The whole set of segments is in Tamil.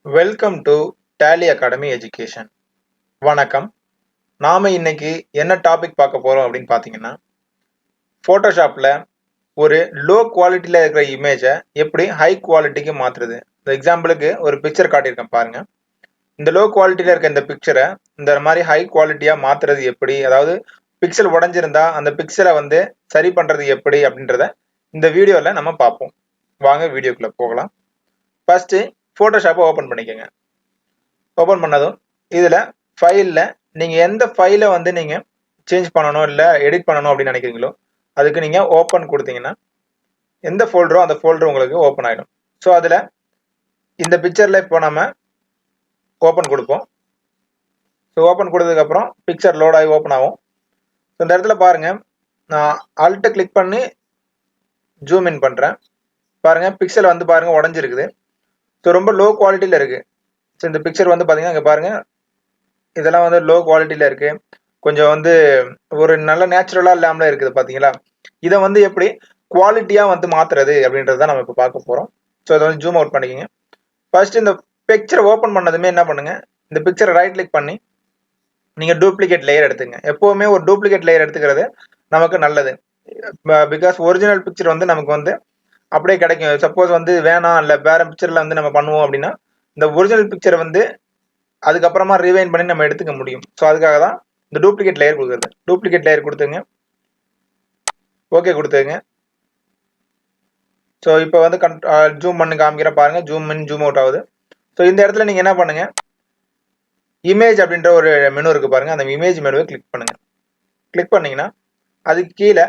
Welcome to Tally academy education. வணக்கம். நாம இன்னைக்கு என்ன டாபிக் பார்க்க போறோம் அப்படின்னு பார்த்தீங்கன்னா, ஃபோட்டோஷாப்ல ஒரு லோ குவாலிட்டியில இருக்கிற இமேஜை எப்படி ஹை குவாலிட்டிக்கு மாத்துறது. எக்ஸாம்பிளுக்கு ஒரு பிக்சர் காட்டியிருக்கேன் பாருங்க. இந்த லோ குவாலிட்டியில இருக்க இந்த பிக்சரை இந்த மாதிரி ஹை குவாலிட்டியா மாத்துறது எப்படி, அதாவது பிக்சல் உடைஞ்சிருந்தா அந்த பிக்சலை சரி பண்றது எப்படி அப்படின்றத இந்த வீடியோல நம்ம பார்ப்போம். வாங்க வீடியோக்குள்ள போகலாம். ஃபர்ஸ்ட் ஃபோட்டோஷாப்பை ஓபன் பண்ணிக்கோங்க. ஓபன் பண்ணதும் இதுல ஃபைல்ல நீங்க எந்த ஃபைலை நீங்க சேஞ்ச் பண்ணணும் இல்ல எடிட் பண்ணணும் அப்படின்னு நினைக்கிறீங்களோ அதுக்கு நீங்க ஓபன் கொடுத்தீங்கன்னா எந்த ஃபோல்டரோ அந்த ஃபோல்டர் உங்களுக்கு ஓபன் ஆயிடும். ஸோ அதுல இந்த பிக்சர்ல இப்போ நம்ம ஓபன் கொடுப்போம். ஸோ ஓபன் கொடுத்ததுக்கு அப்புறம் பிக்சர் லோட் ஆகி ஓபன் ஆகும். இந்த இடத்துல பாருங்க, நான் அல்ட் கிளிக் பண்ணி ஜூம் இன் பண்றேன். பாருங்க பிக்சல் பாருங்க உடஞ்சிருக்குது. ஸோ ரொம்ப லோ குவாலிட்டியில இருக்கு. ஸோ இந்த பிக்சர் பாத்தீங்கன்னா இங்க பாருங்க, இதெல்லாம் லோ குவாலிட்டியில இருக்கு. கொஞ்சம் ஒரு நல்ல நேச்சுரலா இல்லாமல இருக்குது பாத்தீங்களா. இதை எப்படி குவாலிட்டியா மாத்துறது அப்படின்றத நம்ம இப்ப பார்க்க போறோம். ஸோ இதை ஜூம் அவுட் பண்ணிக்கோங்க. ஃபர்ஸ்ட் இந்த பிக்சர் ஓபன் பண்ணதுமே என்ன பண்ணுங்க, இந்த பிக்சரை ரைட் கிளிக் பண்ணி நீங்க டூப்ளிகேட் லேயர் எடுத்துங்க. எப்பவுமே ஒரு டூப்ளிகேட் லேயர் எடுத்துக்கிறது நமக்கு நல்லது. பிகாஸ் ஒரிஜினல் பிக்சர் நமக்கு அப்படியே கிடைக்கும். சப்போஸ் வேணாம் இல்ல வேற பிக்சர்ல நம்ம பண்ணுவோம் அப்படின்னா இந்த ஒரிஜினல் பிக்சரை அதுக்கப்புறமா ரீவைண்ட் பண்ணி நம்ம எடுத்துக்க முடியும். ஸோ அதுக்காக தான் இந்த டூப்ளிகேட் லேயர் கொடுக்குறது. டூப்ளிகேட் லேயர் கொடுத்துங்க, ஓகே கொடுத்துங்க. ஸோ இப்போ ஜூம் பண்ணி காமிக்கிற பாருங்க, ஜூம் இன் ஜூம் அவுட் ஆகுது. ஸோ இந்த இடத்துல நீங்க என்ன பண்ணுங்க, இமேஜ் அப்படின்ற ஒரு மெனு இருக்கு பாருங்க, அந்த இமேஜ் மெனுவை கிளிக் பண்ணுங்க. கிளிக் பண்ணீங்கன்னா அதுக்கு கீழே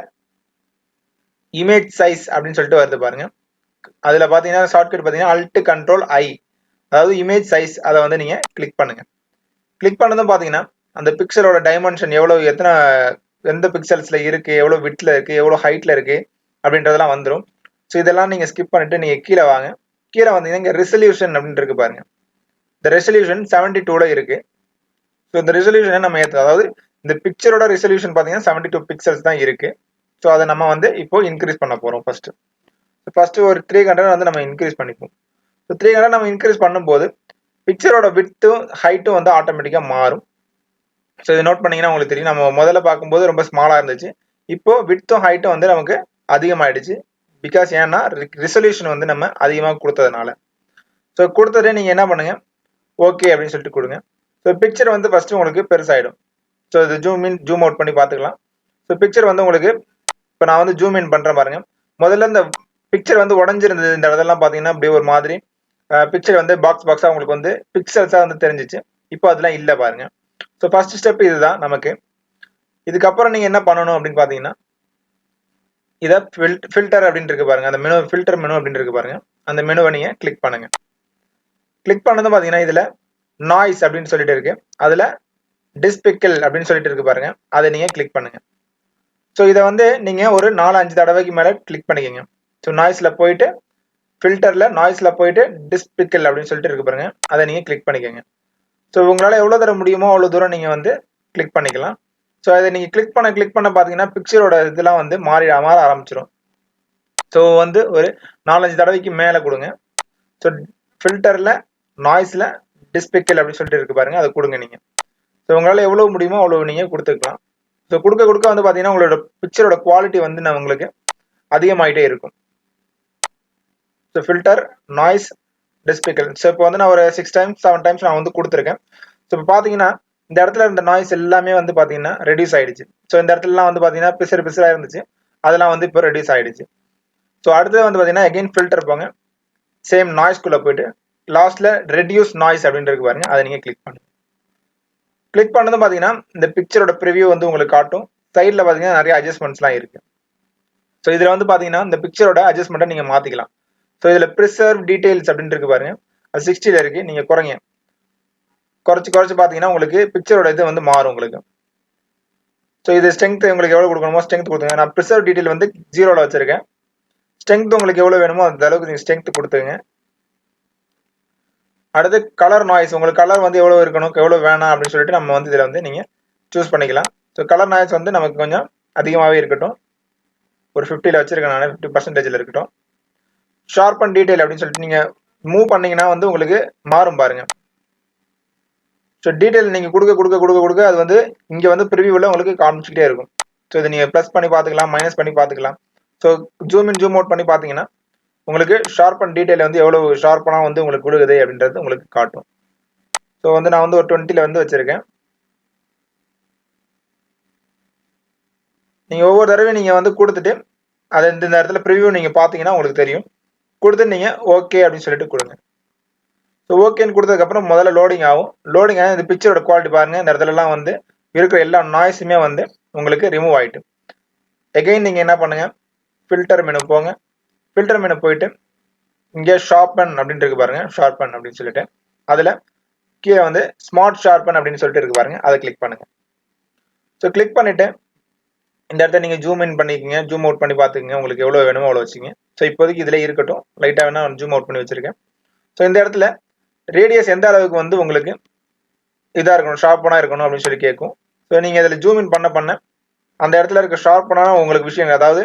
இமேஜ் சைஸ் அப்படின்னு சொல்லிட்டு வருது பாருங்க. அதுல பாத்தீங்கன்னா ஷார்ட்கட் பாத்தீங்கன்னா அல்ட் கண்ட்ரோல் ஐ, அதாவது இமேஜ் சைஸ். அதை நீங்க கிளிக் பண்ணுங்க. கிளிக் பண்ணதும் பாத்தீங்கன்னா அந்த பிக்சலோட டைமென்ஷன் எவ்வளவு, எத்தனை எந்த பிக்சல்ஸ்ல இருக்கு, எவ்வளவு விட்ல இருக்கு, எவ்வளவு ஹைட்ல இருக்கு அப்படின்றதெல்லாம் வந்துடும். ஸோ இதெல்லாம் நீங்க ஸ்கிப் பண்ணிட்டு நீங்க கீழே வாங்க. கீழே வந்தீங்கன்னா இங்க ரெசல்யூஷன் அப்படின்னு இருக்கு பாருங்க. இந்த ரெசல்யூஷன் 72ல இருக்கு. ஸோ இந்த ரெசல்யூஷனை நம்ம அதாவது இந்த பிக்சரோட ரெசல்யூஷன் பாத்தீங்கன்னா 72 பிக்சல்ஸ் தான் இருக்கு. ஸோ அதை நம்ம இப்போ இன்க்ரீஸ் பண்ண போறோம். ஃபர்ஸ்ட் ஒரு 300 நம்ம இன்க்ரீஸ் பண்ணிப்போம். ஸோ 300 நம்ம இன்க்ரீஸ் பண்ணும்போது பிக்சரோட விட்டும் ஹைட்டும் ஆட்டோமேட்டிக்கா மாறும். ஸோ இதை நோட் பண்ணீங்கன்னா உங்களுக்கு தெரியும். நம்ம முதல்ல பார்க்கும்போது ரொம்ப ஸ்மாலா இருந்துச்சு, இப்போ விட்டும் ஹைட்டும் நமக்கு அதிகமாயிடுச்சு. பிகாஸ் ஏன்னா ரெசல்யூஷன் நம்ம அதிகமாக கொடுத்ததுனால. ஸோ கொடுத்ததே நீங்க என்ன பண்ணுங்க, ஓகே அப்படின்னு சொல்லிட்டு கொடுங்க. ஸோ பிக்சர் ஃபர்ஸ்ட் உங்களுக்கு பெருசாயிடும். ஸோ இது ஜூம் இன் ஜூம் அவுட் பண்ணி பார்த்துக்கலாம். ஸோ பிக்சர் உங்களுக்கு இப்போ நான் ஜூம் இன் பண்றேன் பாருங்க. முதல்ல இந்த பிக்சர் உடஞ்சிருந்தது. இந்த இடத்தெல்லாம் பாத்தீங்கன்னா அப்படியே ஒரு மாதிரி பிக்சர் பாக்ஸ் பாக்ஸா உங்களுக்கு பிக்சல்ஸா தெரிஞ்சிச்சு. இப்போ அதெல்லாம் இல்லை பாருங்க. ஸோ ஃபர்ஸ்ட் ஸ்டெப் இதுதான் நமக்கு. இதுக்கப்புறம் நீங்க என்ன பண்ணணும் அப்படின்னு பாத்தீங்கன்னா, இதை ஃபில்டர் அப்படின்னு இருக்கு பாருங்க, அந்த மெனு ஃபில்டர் மெனு அப்படின்னு இருக்கு பாருங்க, அந்த மெனுவை நீங்க கிளிக் பண்ணுங்க. கிளிக் பண்ணதும் பாத்தீங்கன்னா இதுல நாய்ஸ் அப்படின்னு சொல்லிட்டு இருக்கு, அதுல டிஸ்பிக்கல் அப்படின்னு சொல்லிட்டு இருக்கு பாருங்க, அதை நீங்க கிளிக் பண்ணுங்க. ஸோ இதை நீங்க ஒரு 4-5 தடவைக்கு மேல கிளிக் பண்ணிக்கோங்க. ஸோ நாய்ஸ்ல போயிட்டு ஃபில்டர்ல நாய்ஸ்ல போயிட்டு டிஸ்பிக்கல் அப்படின்னு சொல்லிட்டு இருக்கு பாருங்க, அதை நீங்க கிளிக் பண்ணிக்கோங்க. ஸோ உங்களால எவ்வளவு தூரம் முடியுமோ அவ்வளவு தூரம் நீங்க கிளிக் பண்ணிக்கலாம். ஸோ அதை நீங்க கிளிக் பண்ண பாத்தீங்கன்னா பிக்சரோட இதெல்லாம் மாற ஆரம்பிச்சிடும். ஸோ ஒரு 4-5 தடவைக்கு மேல கொடுங்க. ஸோ ஃபில்டர்ல நாய்ஸ்ல டிஸ்பிக்கல் அப்படின்னு சொல்லிட்டு இருக்கு பாருங்க, அதை கொடுங்க நீங்க. ஸோ உங்களால எவ்வளவு முடியுமோ அவ்வளவு நீங்க கொடுத்துக்கலாம். ஸோ கொடுக்க கொடுக்க பாத்தீங்கன்னா உங்களோட பிக்சரோட குவாலிட்டி உங்களுக்கு அதிகமாயிட்டே இருக்கும். So filter noise despeckle. So இப்போ நான் ஒரு 6 டைம்ஸ் 7 டைம்ஸ் நான் கொடுத்துருக்கேன். ஸோ இப்போ பாத்தீங்கன்னா இந்த இடத்துல இருந்த நாய்ஸ் எல்லாமே பாத்தீங்கன்னா ரெடியூஸ் ஆயிடுச்சு. ஸோ இந்த இடத்துலலாம் பாத்தீங்கன்னா பிசரா இருந்துச்சு, அதெல்லாம் இப்போ ரெடியூஸ் ஆயிடுச்சு. ஸோ அடுத்தது பாத்தீங்கன்னா அகைன் ஃபில்டர் போங்க, சேம் நாய்ஸ்குள்ள போயிட்டு லாஸ்ட்ல ரெடியூஸ் நாய்ஸ் அப்படின்னு இருக்கு பாருங்க, அதை நீங்க கிளிக் பண்ணுங்க. கிளிக் பண்ணதும் பாத்தீங்கன்னா இந்த பிக்சரோட ப்ரிவியூ உங்களுக்கு காட்டும். சைட்ல பாத்தீங்கன்னா நிறைய அட்ஜஸ்ட்மெண்ட்ஸ்லாம் இருக்கு. ஸோ இதுல பாத்தீங்கன்னா இந்த பிக்சரோட அட்ஜஸ்ட்மெண்ட்டை நீங்க மாத்திக்கலாம். ஸோ இதுல ப்ரிசர்வ் டீடைல்ஸ் அப்படின்னு இருக்கு பாருங்க, அது 60ல இருக்கு, நீங்க குறைங்க. குறைச்சு பாத்தீங்கன்னா உங்களுக்கு பிக்சரோட இது மாறும் உங்களுக்கு. ஸோ இது ஸ்ட்ரென்த் உங்களுக்கு எவ்வளவு கொடுக்கணுமோ ஸ்ட்ரென்த் கொடுத்துங்க. நான் ப்ரிசர்வ் டீடைல் 0ல வச்சிருக்கேன். ஸ்ட்ரென்த் உங்களுக்கு எவ்வளவு வேணுமோ அந்த அளவுக்கு நீங்க ஸ்ட்ரென்த் கொடுத்துங்க. அடுத்து கலர் நாய்ஸ், உங்களுக்கு கலர் எவ்வளவு இருக்கணும் எவ்வளவு வேணாம் அப்படின்னு சொல்லிட்டு நம்ம இதுல நீங்க சூஸ் பண்ணிக்கலாம். ஸோ கலர் நாய்ஸ் நமக்கு கொஞ்சம் அதிகமாகவே இருக்கட்டும். ஒரு 50ல வச்சிருக்கேன் நான், 50%ல இருக்கட்டும். ஷார்ப் அண்ட் டீடைல் அப்படின்னு சொல்லிட்டு நீங்க மூவ் பண்ணீங்கன்னா வந்து உங்களுக்கு மாறும் பாருங்க. ஸோ டீடைல் நீங்க கொடுக்க அது வந்து இங்க வந்து ப்ரிவியூல உங்களுக்கு காமிச்சிட்டே இருக்கும். ஸோ இதை நீங்க ப்ளஸ் பண்ணி பார்த்துக்கலாம், மைனஸ் பண்ணி பார்த்துக்கலாம். So zoom in zoom out பண்ணி பார்த்தீங்கன்னா உங்களுக்கு ஷார்ப் அண்ட் டீடைல் வந்து எவ்வளவு ஷார்ப்பனா வந்து உங்களுக்கு கொடுக்குது அப்படின்றது உங்களுக்கு காட்டும். ஸோ வந்து நான் வந்து ஒரு 20ல வந்து வச்சிருக்கேன். நீங்க ஒவ்வொரு தடவையும் நீங்க வந்து கொடுத்துட்டு அதை இந்த இடத்துல ப்ரிவியூ நீங்க பார்த்தீங்கன்னா உங்களுக்கு தெரியும். கொடுத்து நீங்க ஓகே அப்படின்னு சொல்லிட்டு கொடுங்க. ஸோ ஓகேன்னு கொடுத்ததுக்கப்புறம் முதல்ல லோடிங் ஆகும். லோடிங் ஆகும். இந்த பிக்சரோட குவாலிட்டி பாருங்க. இந்த இடத்துலலாம் வந்து இருக்கிற எல்லா நாய்ஸுமே வந்து உங்களுக்கு ரிமூவ் ஆயிட்டு. எகைன் நீங்க என்ன பண்ணுங்க, ஃபில்டர் மெனு போங்க. ஃபில்டர் மெனு போயிட்டு இங்கே ஷார்பன் அப்படின்னு இருக்கு பாருங்க. ஷார்பன் அப்படின்னு சொல்லிட்டு அதுல கீழே வந்து ஸ்மார்ட் ஷார்பன் அப்படின்னு சொல்லிட்டு இருக்கு பாருங்க. அதை கிளிக் பண்ணுங்க. ஸோ கிளிக் பண்ணிட்டு இந்த இடத்த நீங்க ஜூம் இன் பண்ணிக்கங்க, ஜூம் அவுட் பண்ணி பார்த்துக்கங்க. உங்களுக்கு எவ்வளவு வேணுமோ அவ்வளோ வச்சுங்க. ஸோ இப்போதைக்கு இதுல இருக்கட்டும். லைட்டா வேணா ஜூம் அவுட் பண்ணி வச்சிருக்கேன். ஸோ இந்த இடத்துல ரேடியஸ் எந்த அளவுக்கு வந்து உங்களுக்கு இதா இருக்கணும், ஷார்ப்பனா இருக்கணும் அப்படின்னு சொல்லி கேட்கும். ஸோ நீங்க இதுல ஜூம் இன் பண்ண அந்த இடத்துல இருக்க ஷார்ப்பனா உங்களுக்கு விஷயம், அதாவது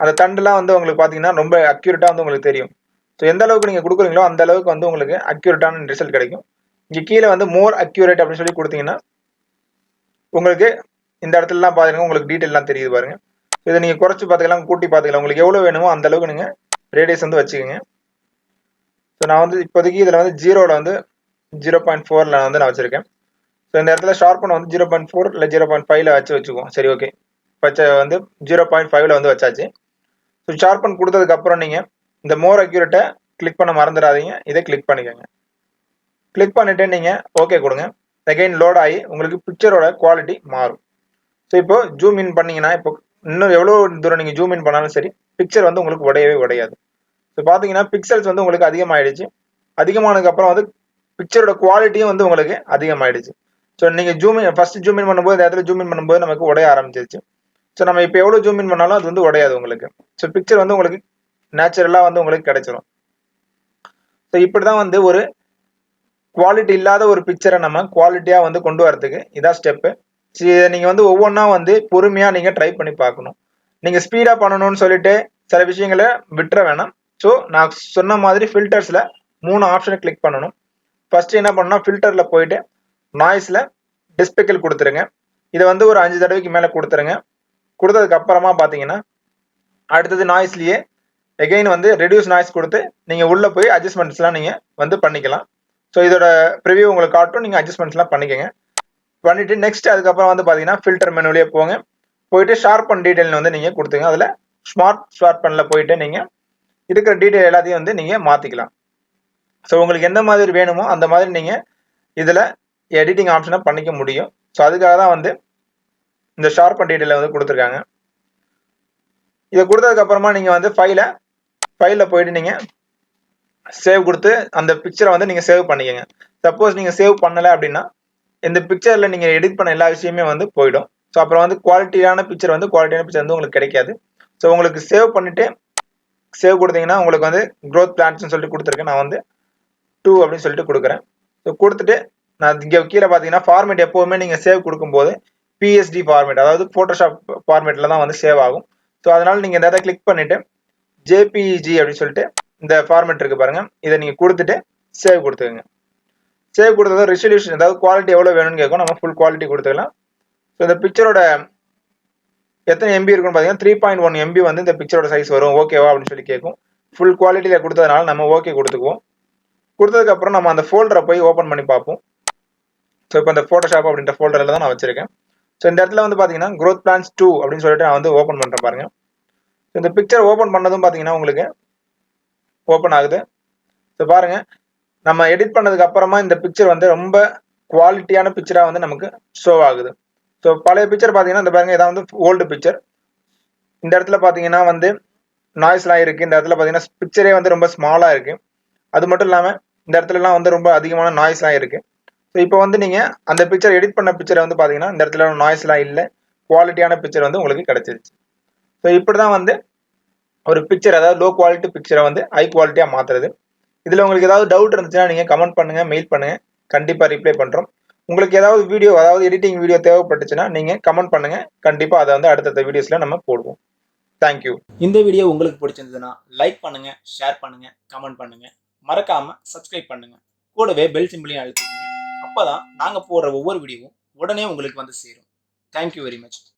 அந்த தண்டுலாம் வந்து உங்களுக்கு பாத்தீங்கன்னா ரொம்ப அக்யூரேட்டா வந்து உங்களுக்கு தெரியும். ஸோ எந்த அளவுக்கு நீங்க கொடுக்குறீங்களோ அந்த அளவுக்கு வந்து உங்களுக்கு அக்யூரேட்டான ரிசல்ட் கிடைக்கும். இங்க கீழே வந்து மோர் அக்யூரேட் அப்படின்னு சொல்லி கொடுத்தீங்கன்னா உங்களுக்கு இந்த இடத்துலலாம் பாருங்க உங்களுக்கு டீட்டெயிலாம் தெரியுது பாருங்க. இதை நீங்க குறைச்சு பார்த்துக்கலாம், கூட்டி பார்த்துக்கலாம். உங்களுக்கு எவ்வளவு வேணுமோ அந்த அளவுக்கு நீங்க ரேடியஸ் வந்து வச்சுக்கோங்க. ஸோ நான் வந்து இப்போதைக்கு இதுல வந்து 0ல வந்து 0.4ல வந்து நான் வச்சிருக்கேன். ஸோ இந்த இடத்துல ஷார்ப்பன் வந்து 0.4 இல்லை 0.5ல வச்சுக்குவோம். சரி, ஓகே. வந்து 0.5ல வந்து வச்சாச்சு. ஸோ ஷார்ப்பன் கொடுத்ததுக்கு அப்புறம் நீங்க இந்த மோர் அக்யூரேட்டை கிளிக் பண்ண மறந்துடாதீங்க. இதை கிளிக் பண்ணிக்கோங்க. கிளிக் பண்ணிட்டு நீங்க ஓகே கொடுங்க. அகைன் லோட் ஆகி உங்களுக்கு பிக்சரோட குவாலிட்டி மாறும். ஸோ இப்போ ஜூம் இன் பண்ணீங்கன்னா இப்போ இன்னும் எவ்வளோ தூரம் நீங்க ஜூம் இன் பண்ணாலும் சரி பிக்சர் வந்து உங்களுக்கு உடையவே உடையாது. ஸோ பார்த்தீங்கன்னா பிக்சல்ஸ் வந்து உங்களுக்கு அதிகமாயிடுச்சு. அதிகமானதுக்கு அப்புறம் வந்து பிக்சரோட குவாலிட்டியும் வந்து உங்களுக்கு அதிகமாயிடுச்சு. ஸோ நீங்க ஃபர்ஸ்ட் ஜூம் இன் பண்ணும்போது இந்த இடத்துல ஜூம் இன் பண்ணும்போது நமக்கு உடைய ஆரம்பிச்சிருச்சு. ஸோ நம்ம இப்போ எவ்வளோ ஜூம் இன் பண்ணாலும் அது வந்து உடையாது உங்களுக்கு. ஸோ பிக்சர் வந்து உங்களுக்கு நேச்சுரலா வந்து உங்களுக்கு கிடைச்சிடும். ஸோ இப்படிதான் வந்து ஒரு குவாலிட்டி இல்லாத ஒரு பிக்சரை நம்ம குவாலிட்டியா வந்து கொண்டு வரதுக்கு இதான் ஸ்டெப்பு. நீங்க வந்து ஒவ்வொன்றா வந்து பொறுமையா நீங்க ட்ரை பண்ணி பார்க்கணும். நீங்க ஸ்பீடா பண்ணணும்னு சொல்லிட்டு சில விஷயங்களை விட்டுற வேணாம். ஸோ நான் சொன்ன மாதிரி ஃபில்டர்ஸ்ல 3 ஆப்ஷனை கிளிக் பண்ணணும். ஃபர்ஸ்ட் என்ன பண்ணணும், ஃபில்டர்ல போயிட்டு நாய்ஸ்ல டிஸ்பிக்கல் கொடுத்துருங்க. இதை வந்து ஒரு 5 தடவைக்கு மேல கொடுத்துருங்க. கொடுத்ததுக்கு அப்புறமா பாத்தீங்கன்னா அடுத்தது நாய்ஸ்லயே எகைன் வந்து ரெடியூஸ் நாய்ஸ் கொடுத்து நீங்க உள்ள போய் அட்ஜஸ்ட்மெண்ட்ஸ்லாம் நீங்க வந்து பண்ணிக்கலாம். ஸோ இதோட ப்ரிவியூ உங்களுக்கு காட்டும். நீங்க அட்ஜஸ்ட்மெண்ட்ஸ்லாம் பண்ணிக்கங்க. பண்ணிட்டு நெக்ஸ்ட் அதுக்கப்புறம் வந்து பாத்தீங்கன்னா ஃபில்டர் மெனுலயே போயிட்டு ஷார்ப்பன் டீடைல் வந்து நீங்க கொடுத்துங்க. அதுல ஸ்மார்ட் ஷார்ப்பன்ல போயிட்டு நீங்க இருக்கிற டீடைல் எல்லாத்தையும் வந்து நீங்க மாத்திக்கலாம். ஸோ உங்களுக்கு எந்த மாதிரி வேணுமோ அந்த மாதிரி நீங்க இதுல எடிட்டிங் ஆப்ஷனை பண்ணிக்க முடியும். ஸோ அதுக்காக தான் வந்து இந்த ஷார்ப்பன் டீடைல வந்து கொடுத்துருக்காங்க. இதை கொடுத்ததுக்கு அப்புறமா நீங்க வந்து ஃபைல போயிட்டு நீங்க சேவ் கொடுத்து அந்த பிக்சரை வந்து நீங்க சேவ் பண்ணிக்கங்க. சப்போஸ் நீங்க சேவ் பண்ணல அப்படின்னா இந்த பிக்சர்ல நீங்க எடிட் பண்ண எல்லா விஷயமே வந்து போயிடும். ஸோ அப்புறம் வந்து குவாலிட்டியான பிக்சர் வந்து உங்களுக்கு கிடைக்காது. ஸோ உங்களுக்கு சேவ் பண்ணிட்டு சேவ் கொடுத்தீங்கன்னா உங்களுக்கு வந்து க்ரோத் பிளான்ஸ்னு சொல்லிட்டு கொடுத்துருக்கேன். நான் வந்து 2 அப்படின்னு சொல்லிட்டு கொடுக்குறேன். ஸோ கொடுத்துட்டு நான் இங்கே கீழே பார்த்தீங்கன்னா ஃபார்மேட் எப்போவுமே நீங்கள் சேவ் கொடுக்கும்போது PSD ஃபார்மேட், அதாவது ஃபோட்டோஷாப் ஃபார்மேட்டில் தான் வந்து சேவ் ஆகும். ஸோ அதனால நீங்கள் இந்த இதை கிளிக் பண்ணிட்டு JPG அப்படின்னு சொல்லிட்டு இந்த ஃபார்மேட் இருக்கு பாருங்க, இதை நீங்கள் கொடுத்துட்டு சேவ் கொடுத்துக்கோங்க. சேவ் கொடுத்தது ரெசல்யூஷன், அதாவது குவாலிட்டி எவ்வளோ வேணும்னு கேட்கும். நம்ம ஃபுல் குவாலிட்டி கொடுத்துக்கலாம். ஸோ இந்த பிக்சரோட எத்தனை MB இருக்குன்னு பார்த்தீங்கன்னா 3.1 MB வந்து இந்த பிக்சரோட சைஸ் வரும். ஓகேவா அப்படின்னு சொல்லி கேட்கும். ஃபுல் குவாலிட்டியில் கொடுத்ததுனால நம்ம ஓகே கொடுத்துக்குவோம். கொடுத்ததுக்கு அப்புறம் நம்ம அந்த ஃபோல்டரை போய் ஓப்பன் பண்ணி பார்ப்போம். ஸோ இப்போ இந்த ஃபோட்டோஷாப் அப்படின்ற ஃபோல்டரில் தான் நான் வச்சிருக்கேன். ஸோ இந்த இடத்துல வந்து பார்த்தீங்கன்னா க்ரோத் பிளான்ஸ் 2 அப்படின்னு சொல்லிட்டு நான் வந்து ஓப்பன் பண்ணுறேன் பாருங்க. ஸோ இந்த பிக்சர் ஓப்பன் பண்ணதும் பார்த்தீங்கன்னா உங்களுக்கு ஓப்பன் ஆகுது. ஸோ பாருங்க, நம்ம எடிட் பண்ணதுக்கு அப்புறமா இந்த பிக்சர் வந்து ரொம்ப குவாலிட்டியான பிக்சராக வந்து நமக்கு ஷோ ஆகுது. ஸோ பழைய பிக்சர் பார்த்தீங்கன்னா இந்த பாருங்க, இதான் வந்து ஓல்டு பிக்சர். இந்த இடத்துல பார்த்தீங்கன்னா வந்து நாய்ஸ்லாம் இருக்கு. இந்த இடத்துல பார்த்தீங்கன்னா பிக்சரே வந்து ரொம்ப ஸ்மாலா இருக்கு. அது மட்டும் இல்லாமல் இந்த இடத்துலலாம் வந்து ரொம்ப அதிகமான நாய்ஸ்லாம் இருக்கு. ஸோ இப்போ வந்து நீங்க அந்த பிக்சர் எடிட் பண்ண பிக்சரை வந்து பார்த்தீங்கன்னா இந்த இடத்துல நாய்ஸ்லாம் இல்லை, குவாலிட்டியான பிக்சர் வந்து உங்களுக்கு கிடைச்சிருச்சு. ஸோ இப்படி தான் வந்து ஒரு பிக்சர், அதாவது லோ குவாலிட்டி பிக்சரை வந்து ஹை குவாலிட்டியாக மாற்றுறது. இதில் உங்களுக்கு ஏதாவது டவுட் இருந்துச்சுன்னா நீங்கள் கமெண்ட் பண்ணுங்க, மெயில் பண்ணுங்க, கண்டிப்பாக ரிப்ளை பண்ணுறோம். உங்களுக்கு ஏதாவது வீடியோ, அதாவது எடிட்டிங் வீடியோ தேவைப்பட்டுச்சுன்னா நீங்கள் கமெண்ட் பண்ணுங்க, கண்டிப்பாக அதை வந்து அடுத்தடுத்த வீடியோஸில் நம்ம போடுவோம். தேங்க்யூ. இந்த வீடியோ உங்களுக்கு பிடிச்சிருந்ததுன்னா லைக் பண்ணுங்க, ஷேர் பண்ணுங்க, கமெண்ட் பண்ணுங்க. மறக்காம சப்ஸ்கிரைப் பண்ணுங்க. கூடவே பெல் சிம்பிளையும் அழுத்திக்கங்க. அப்பதான் நாங்க போடுற ஒவ்வொரு வீடியோவும் உடனே உங்களுக்கு வந்து சேரும். Thank you very much.